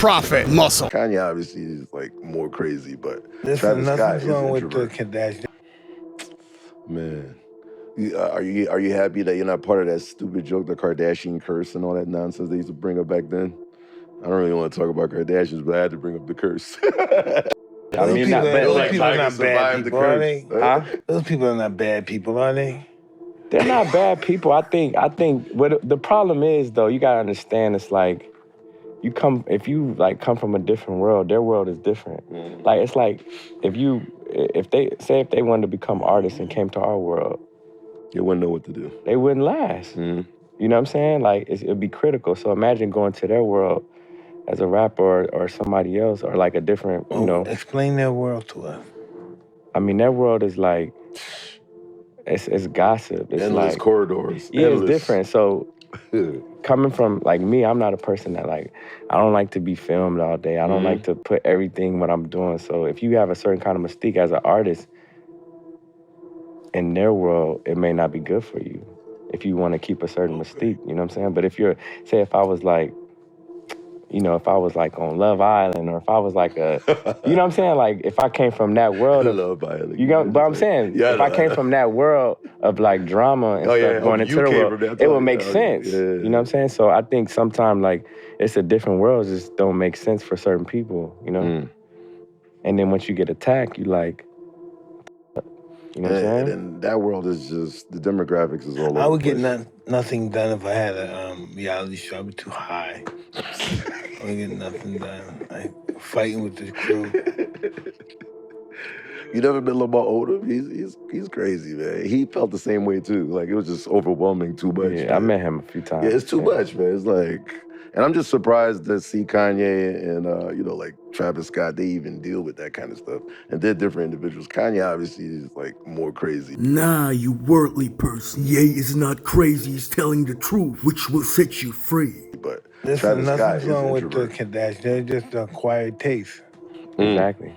profit, muscle. Kanye obviously is like more crazy, but Listen, Travis Scott nothing's is wrong with the introvert. Kardashian. Man, are you happy that you're not part of that stupid joke, the Kardashian curse and all that nonsense they used to bring up back then? I don't really want to talk about Kardashians, but I had to bring up the curse. I mean, those people are not bad people, are they? Huh? Those people are not bad people, are they? They're not bad people. I think what the problem is though, you gotta understand it's like if you like come from a different world, their world is different. Like it's like if they wanted to become artists and came to our world, they wouldn't know what to do. They wouldn't last. You know what I'm saying? Like it'd be critical. So imagine going to their world as a rapper or somebody else or like a different, you know. Explain their world to us. I mean, their world is like, it's gossip. It's endless like corridors. Yeah, endless. It's different. So coming from like me, I'm not a person that like, I don't like to be filmed all day. I don't like to put everything what I'm doing. So if you have a certain kind of mystique as an artist, in their world, it may not be good for you if you want to keep a certain mystique, you know what I'm saying? But if if I was like, you know, if I was like on Love Island or if I was like you know what I'm saying? Like if I came from that world of Love Island. But I'm saying, if I came from that world of like drama and stuff going into the world, it would make sense. You know what I'm saying? So I think sometimes like it's a different world, it just don't make sense for certain people, you know? And then once you get attacked, you like, you know what I'm saying? And that world is just, the demographics is all over. I would get nothing done if I had a reality show. I'd be too high. I would get nothing done. Like fighting with the crew. You never met Lamar Odom? He's crazy, man. He felt the same way too. Like it was just overwhelming, too much. Yeah, man. I met him a few times. Yeah, it's too much, man. It's like, and I'm just surprised to see Kanye and you know, like Travis Scott, they even deal with that kind of stuff. And they're different individuals. Kanye obviously is like more crazy. Nah, you worldly person. Ye is not crazy, he's telling the truth, which will set you free. But listen, nothing's wrong with the Kardashians. They're just acquired taste. Exactly.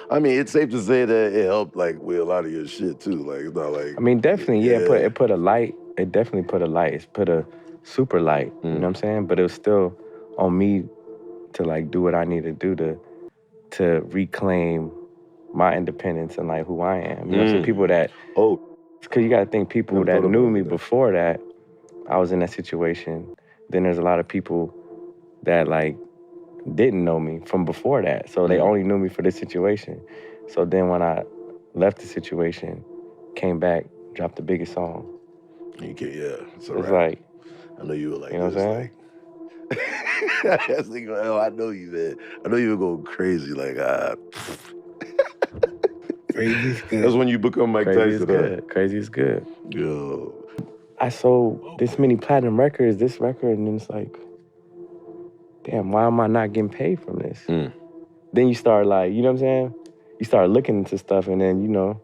I mean, it's safe to say that it helped like with a lot of your shit too. Like it's not like, I mean, definitely, yeah. It put a light. It definitely put a light. It's put a super light. You know what I'm saying? But it was still on me to like do what I need to do to reclaim my independence and like who I am. You know what I'm saying? People that because you got to think people that knew me before that, I was in that situation. Then there's a lot of people that like didn't know me from before that. So they only knew me for this situation. So then when I left the situation, came back, dropped the biggest song. It's It's like, I know you were like, you know what I'm saying? I was thinking, oh, I know you, man. I know you were going crazy, like, Crazy's good. That's when you become Mike Tyson. Crazy is good. Crazy is good. Yo. I sold this many platinum records, this record, and then it's like, damn, why am I not getting paid from this? Then you start like, you know what I'm saying? You start looking into stuff and then, you know,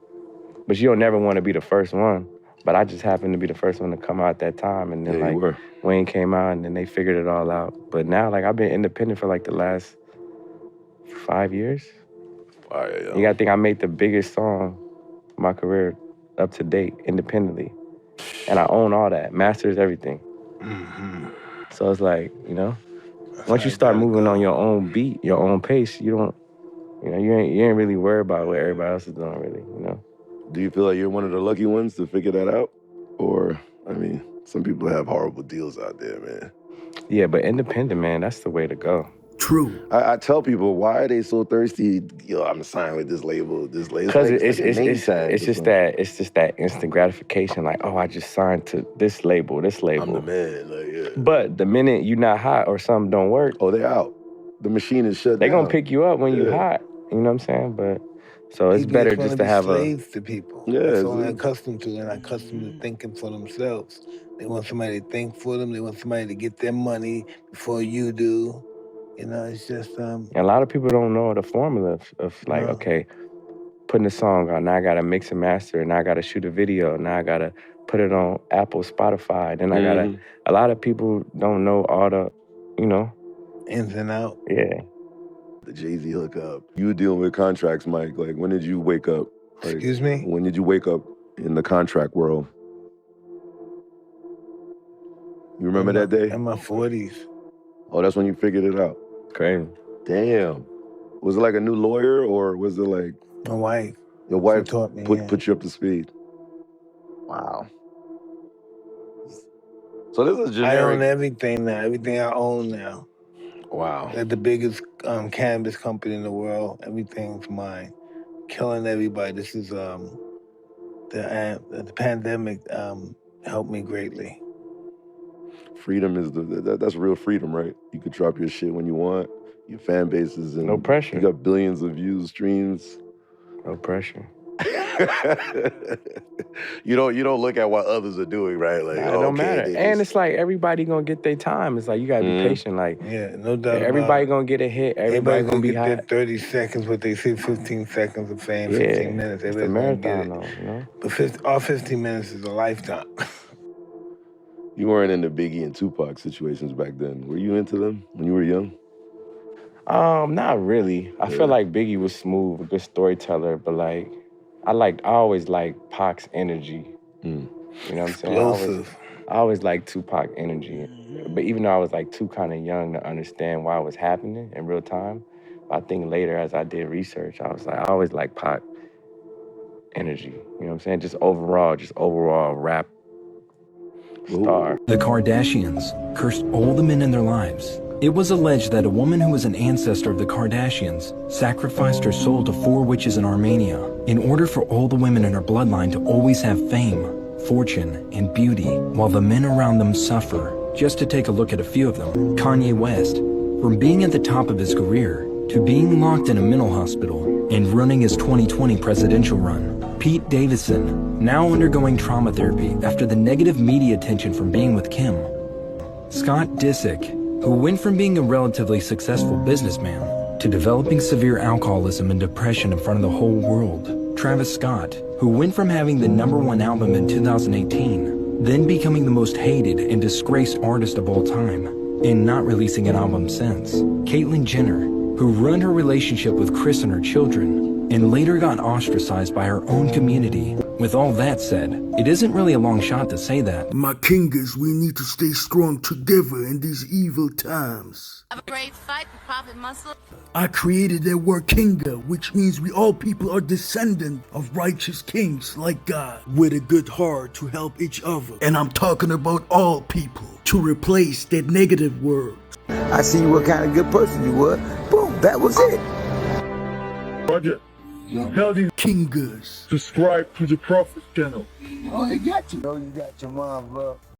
but you don't never want to be the first one. But I just happened to be the first one to come out at that time. And then like Wayne came out and then they figured it all out. But now like I've been independent for like the last 5 years. You gotta think I made the biggest song of my career up to date independently. And I own all that, masters, everything. So it's like, you know, once you start moving on your own beat, your own pace, you don't, you know, you ain't really worried about what everybody else is doing, really, you know? Do you feel like you're one of the lucky ones to figure that out? Or, I mean, some people have horrible deals out there, man. Yeah, but independent, man, that's the way to go. True. I tell people, why are they so thirsty? Yo, I'm signed with this label, Because it's just that instant gratification. Like, oh, I just signed to this label. I'm the man, like, yeah. But the minute you not hot or something don't work, oh, they out. The machine is shut down. They gonna pick you up when you hot. You know what I'm saying? But so it's People better just to have slaves to people. That's all they're accustomed to. They're not accustomed to thinking for themselves. They want somebody to think for them. They want somebody to get their money before you do. You know, it's just And a lot of people don't know the formula of like, okay, putting a song out, now I gotta mix and master, now I gotta shoot a video, now I gotta put it on Apple, Spotify, then I gotta, a lot of people don't know all the, you know. Ins and out. Yeah. The Jay-Z hookup. You were dealing with contracts, Mike. Like, when did you wake up? Like, excuse me? When did you wake up in the contract world? You remember that day? In my 40s. Oh, that's when you figured it out. Crazy. Damn. Was it like a new lawyer, or was it like My wife. your wife taught me, yeah. put you up to speed? Wow. So this is generic. I own everything now. Everything I own now. Wow. They're the biggest cannabis company in the world. Everything's mine. Killing everybody. This is the pandemic helped me greatly. Freedom is that's real freedom, right? You could drop your shit when you want. Your fan base is in. No pressure. You got billions of views, streams. No pressure. you don't look at what others are doing, right? Like, Nah, it don't matter. And just... it's like everybody gonna get their time. It's like you gotta be patient. Like, yeah, no doubt. Everybody gonna get a hit. Everybody gonna be get hot. their 30 seconds, what they say 15 seconds of fame, Yeah, 15 minutes. it's a marathon, though, you know. But all 15 minutes is a lifetime. You weren't into Biggie and Tupac situations back then. Were you into them when you were young? Not really. I feel like Biggie was smooth, a good storyteller, but like, I always liked Pac's energy. You know what I'm saying? I always liked Tupac energy. But even though I was like too kind of young to understand why it was happening in real time, I think later as I did research, I was like, I always liked Pac energy. You know what I'm saying? Just overall rap star. The Kardashians cursed all the men in their lives. It was alleged that a woman who was an ancestor of the Kardashians sacrificed her soul to 4 witches in Armenia in order for all the women in her bloodline to always have fame, fortune, and beauty, while the men around them suffer. Just to take a look at a few of them: Kanye West, from being at the top of his career to being locked in a mental hospital and running his 2020 presidential run. Pete Davidson, now undergoing trauma therapy after the negative media attention from being with Kim. Scott Disick, who went from being a relatively successful businessman to developing severe alcoholism and depression in front of the whole world. Travis Scott, who went from having the #1 album in 2018, then becoming the most hated and disgraced artist of all time, and not releasing an album since. Caitlyn Jenner, who ruined her relationship with Kris and her children, and later got ostracized by her own community. With all that said, it isn't really a long shot to say that. My kingers, we need to stay strong together in these evil times. Have a great fight, Prophet Muscle. I created that word kinga, which means we all people are descendant of righteous kings like God, with a good heart to help each other. And I'm talking about all people, to replace that negative word. I see what kind of good person you were. Boom, that was it. Roger. Tell these Kingers. subscribe to the Prophet channel. Oh, they got you. Oh, you got your mom, love.